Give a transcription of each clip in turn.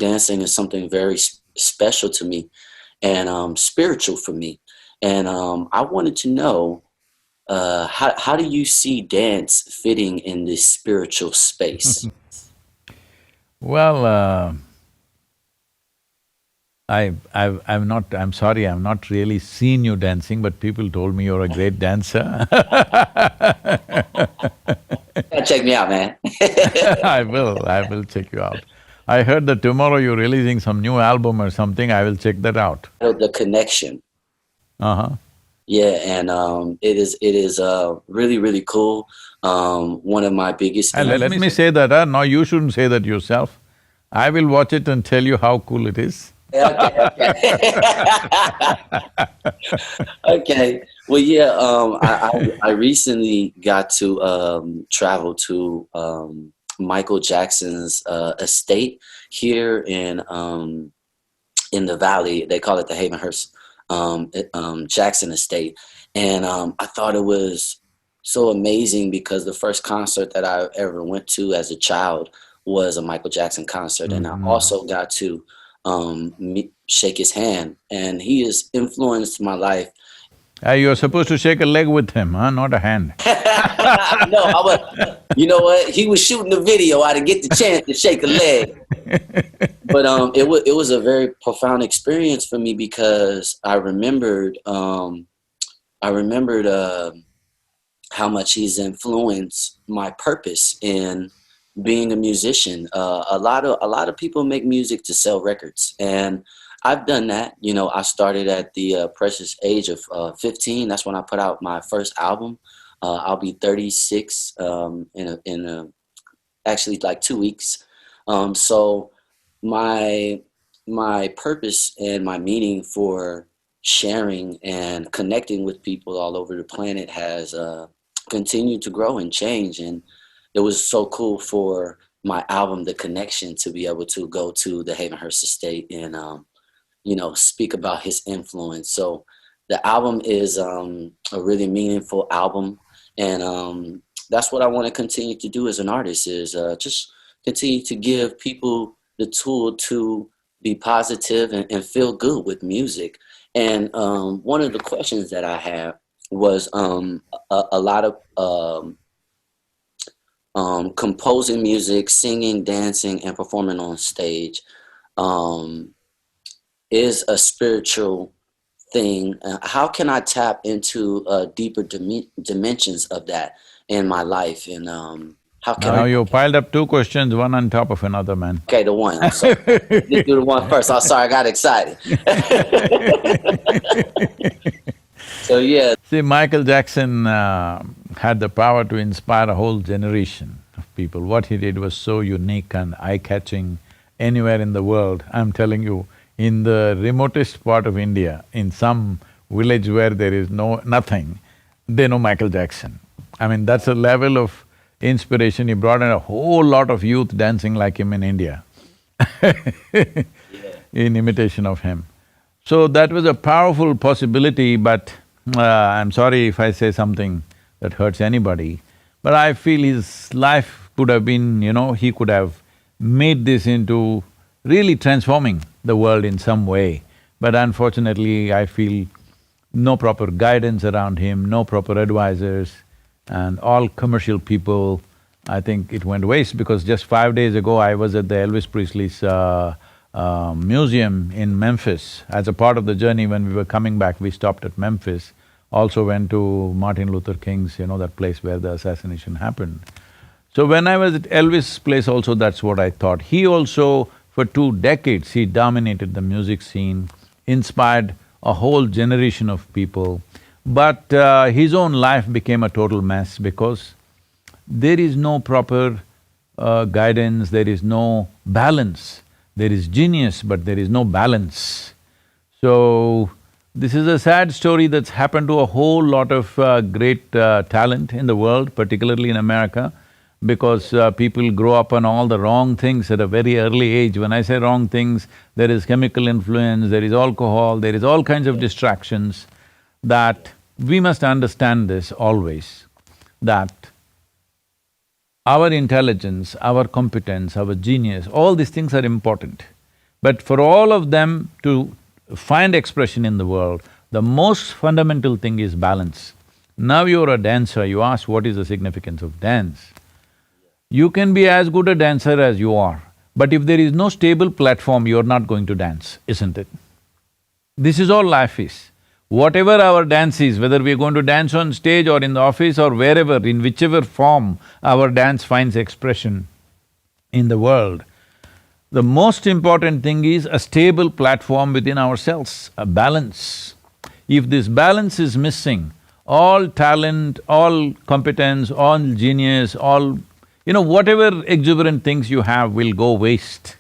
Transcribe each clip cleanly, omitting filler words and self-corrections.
dancing is something very special to me and spiritual for me. And I wanted to know, how do you see dance fitting in this spiritual space? Well, I'm not, I'm sorry, I've not really seen you dancing, but people told me you're a great dancer. Gotta check me out, man. I will check you out. I heard that tomorrow you're releasing some new album or something, I will check that out. The connection. Uh-huh. Yeah, and it is really really cool. One of my biggest And let me say that, now you shouldn't say that yourself. I will watch it and tell you how cool it is. Okay, okay. Well, yeah. I recently got to travel to Michael Jackson's estate here in the valley. They call it the Havenhurst Jackson Estate, and I thought it was so amazing because the first concert that I ever went to as a child was a Michael Jackson concert, and I also got to shake his hand, and he has influenced my life. You're supposed to shake a leg with him, huh? Not a hand. No, I was. You know what? He was shooting the video. I didn't get the chance to shake a leg, but it was a very profound experience for me because I remembered how much he's influenced my purpose in being a musician. A lot of people make music to sell records, and I've done that. You know, I started at the precious age of 15. That's when I put out my first album. I'll be 36 in actually like 2 weeks. So my purpose and my meaning for sharing and connecting with people all over the planet has continued to grow and change. And it was so cool for my album, The Connection, to be able to go to the Havenhurst Estate and speak about his influence. So the album is a really meaningful album, and that's what I want to continue to do as an artist is just continue to give people the tool to be positive and feel good with music. And one of the questions that I had was a lot of composing music, singing, dancing, and performing on stage um, is a spiritual thing. How can I tap into deeper dimensions of that in my life? And how can Now I? you piled up two questions, one on top of another, man. Okay, the one. I'm sorry. Let's do the one first. I'm sorry, I got excited. So yeah, See, Michael Jackson had the power to inspire a whole generation of people. What he did was so unique and eye-catching anywhere in the world. I'm telling you, in the remotest part of India, in some village where there is nothing, they know Michael Jackson. I mean, that's a level of inspiration. He brought in a whole lot of youth dancing like him in India in imitation of him. So that was a powerful possibility, but I'm sorry if I say something that hurts anybody, but I feel his life could have been, he could have made this into really transforming the world in some way. But unfortunately, I feel no proper guidance around him, no proper advisors, and all commercial people. I think it went waste because just 5 days ago I was at the Elvis Presley's museum in Memphis. As a part of the journey, when we were coming back, we stopped at Memphis. Also went to Martin Luther King's, that place where the assassination happened. So when I was at Elvis' place also, that's what I thought. He also, for 2 decades, he dominated the music scene, inspired a whole generation of people. But his own life became a total mess because there is no proper guidance, there is no balance. There is genius, but there is no balance. So, this is a sad story that's happened to a whole lot of great talent in the world, particularly in America, because people grow up on all the wrong things at a very early age. When I say wrong things, there is chemical influence, there is alcohol, there is all kinds of distractions that we must understand this always, that our intelligence, our competence, our genius, all these things are important. But for all of them to find expression in the world, the most fundamental thing is balance. Now you're a dancer, you ask what is the significance of dance. You can be as good a dancer as you are, but if there is no stable platform, you're not going to dance, isn't it? This is all life is. Whatever our dance is, whether we're going to dance on stage or in the office or wherever, in whichever form our dance finds expression in the world, the most important thing is a stable platform within ourselves, a balance. If this balance is missing, all talent, all competence, all genius, all… whatever exuberant things you have will go waste.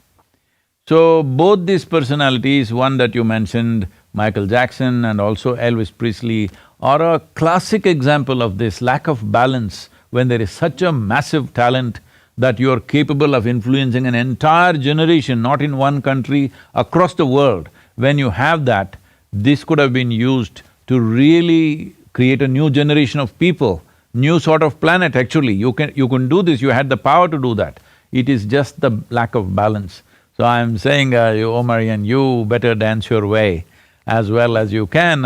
So, both these personalities, one that you mentioned, Michael Jackson and also Elvis Presley, are a classic example of this lack of balance when there is such a massive talent that you are capable of influencing an entire generation, not in one country, across the world. When you have that, this could have been used to really create a new generation of people, new sort of planet actually. You can do this, you had the power to do that. It is just the lack of balance. So I'm saying, Omarion, you better dance your way as well as you can.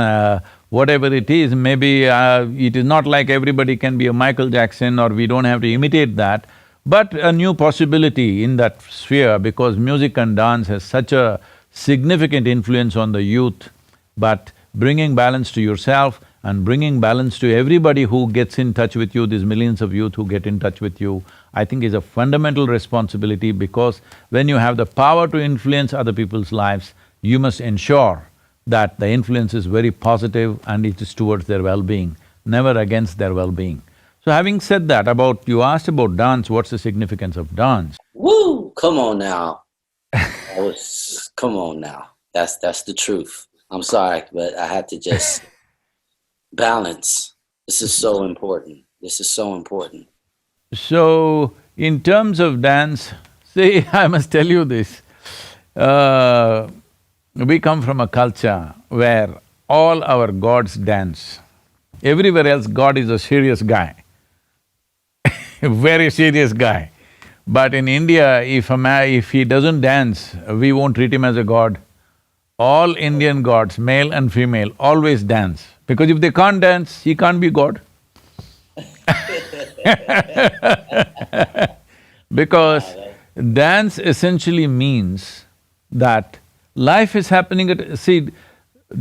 Whatever it is, maybe it is not like everybody can be a Michael Jackson or we don't have to imitate that, but a new possibility in that sphere because music and dance has such a significant influence on the youth. But bringing balance to yourself and bringing balance to everybody who gets in touch with you, these millions of youth who get in touch with you, I think is a fundamental responsibility because when you have the power to influence other people's lives, you must ensure that the influence is very positive and it is towards their well-being, never against their well-being. So having said that, you asked about dance, what's the significance of dance? Woo! Come on now. Come on now. That's the truth. I'm sorry, but I had to just… balance. This is so important. This is so important. So, in terms of dance, see, I must tell you this, we come from a culture where all our gods dance. Everywhere else, God is a serious guy, a very serious guy. But in India, if he doesn't dance, we won't treat him as a god. All Indian gods, male and female, always dance. Because if they can't dance, he can't be God. Because dance essentially means that life is happening at… See,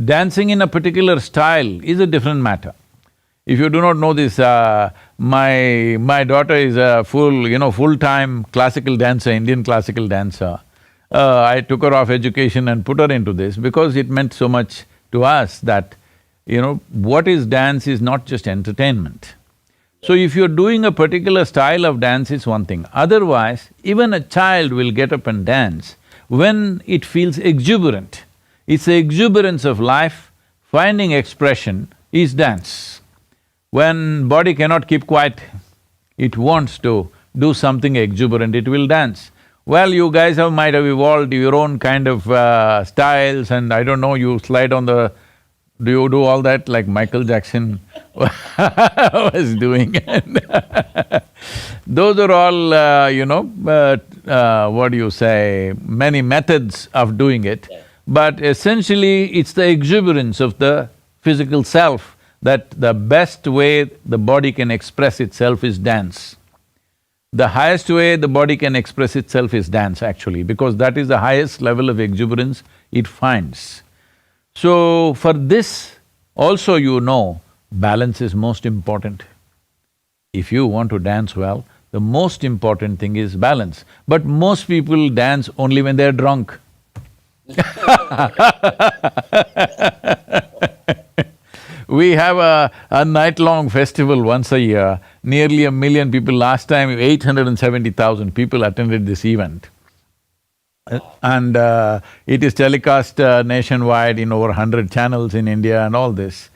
dancing in a particular style is a different matter. If you do not know this, my daughter is a full-time classical dancer, Indian classical dancer. I took her off education and put her into this because it meant so much to us that, what is dance is not just entertainment. So if you're doing a particular style of dance, it's one thing. Otherwise, even a child will get up and dance when it feels exuberant. It's the exuberance of life, finding expression is dance. When body cannot keep quiet, it wants to do something exuberant, it will dance. Well, you guys might have evolved your own kind of styles and I don't know, you slide on the… Do you do all that like Michael Jackson was doing? Those are all, what do you say, many methods of doing it. But essentially, it's the exuberance of the physical self that the best way the body can express itself is dance. The highest way the body can express itself is dance actually, because that is the highest level of exuberance it finds. So, for this also balance is most important. If you want to dance well, the most important thing is balance. But most people dance only when they're drunk. We have a night-long festival once a year, nearly 1 million people. Last time, 870,000 people attended this event. And it is telecast nationwide in over 100 channels in India and all this.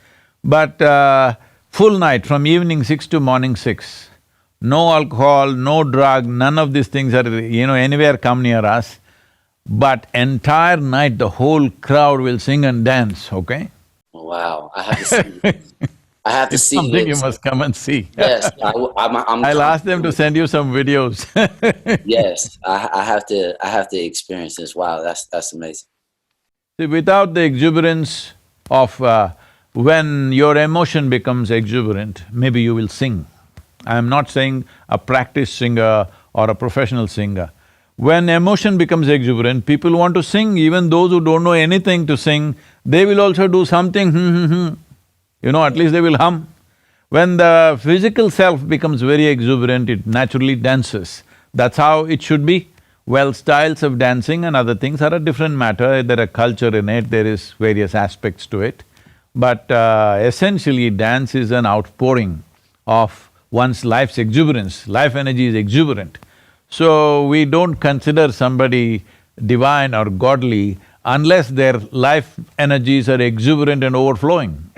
But full night, from evening 6 to morning 6, no alcohol, no drug, none of these things are, anywhere come near us. But entire night, the whole crowd will sing and dance, okay? Wow, I I have to It's see something you it. must come and see. Yes, I'm I'll ask them to constantly. send you some videos. Yes, I have to. I have to experience this. Wow, that's amazing. See, without the exuberance of when your emotion becomes exuberant, maybe you will sing. I'm not saying a practiced singer or a professional singer. When emotion becomes exuberant, people want to sing, even those who don't know anything to sing, they will also do something, you know, at least they will hum. When the physical self becomes very exuberant, it naturally dances. That's how it should be. Well, styles of dancing and other things are a different matter, there are culture in it, there is various aspects to it. But essentially, dance is an outpouring of one's life's exuberance, life energy is exuberant. So, we don't consider somebody divine or godly unless their life energies are exuberant and overflowing.